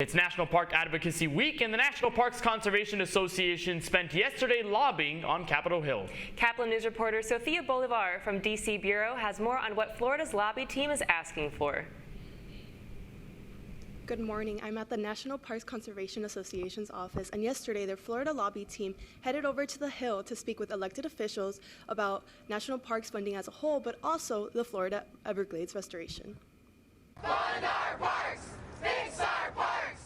It's National Park Advocacy Week, and the National Parks Conservation Association spent yesterday lobbying on Capitol Hill. Caplin News reporter Sofia Bolivar from DC Bureau has more on what Florida's lobby team is asking for. Good morning. I'm at the National Parks Conservation Association's office, and yesterday their Florida lobby team headed over to the Hill to speak with elected officials about national parks funding as a whole, but also the Florida Everglades restoration. Fund our parks! Fix our parks!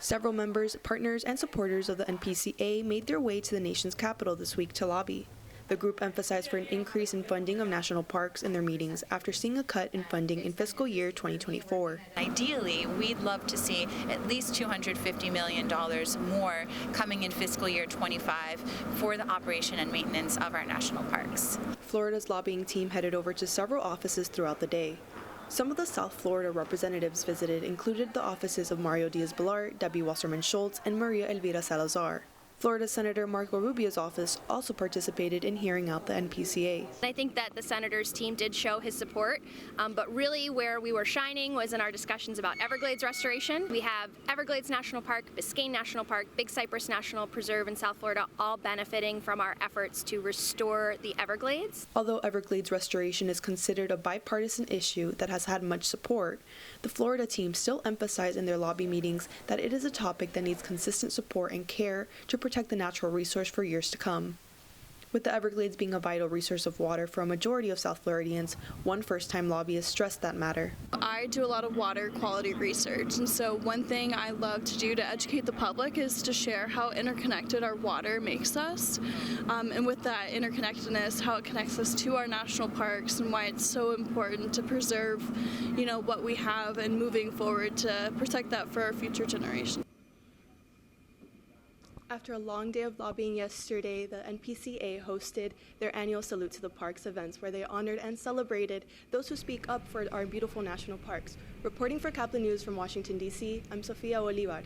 Several members, partners, and supporters of the NPCA made their way to the nation's capital this week to lobby. The group emphasized for an increase in funding of national parks in their meetings after seeing a cut in funding in fiscal year 2024. Ideally, we'd love to see at least $250 million more coming in fiscal year 25 for the operation and maintenance of our national parks. Florida's lobbying team headed over to several offices throughout the day. Some of the South Florida representatives visited included the offices of Mario Diaz-Balart, Debbie Wasserman Schultz, and Maria Elvira Salazar. Florida Senator Marco Rubio's office also participated in hearing out the NPCA. I think that the senator's team did show his support, but really where we were shining was in our discussions about Everglades restoration. We have Everglades National Park, Biscayne National Park, Big Cypress National Preserve in South Florida, all benefiting from our efforts to restore the Everglades. Although Everglades restoration is considered a bipartisan issue that has had much support, the Florida team still emphasized in their lobby meetings that it is a topic that needs consistent support and care to protect the natural resource for years to come. With the Everglades being a vital resource of water for a majority of South Floridians, one first-time lobbyist stressed that matter. I do a lot of water quality research, and so one thing I love to do to educate the public is to share how interconnected our water makes us, and with that interconnectedness, how it connects us to our national parks and why it's so important to preserve, what we have and moving forward to protect that for our future generations. After a long day of lobbying yesterday, the NPCA hosted their annual Salute to the Parks events where they honored and celebrated those who speak up for our beautiful national parks. Reporting for Caplin News from Washington, D.C., I'm Sofia Bolivar.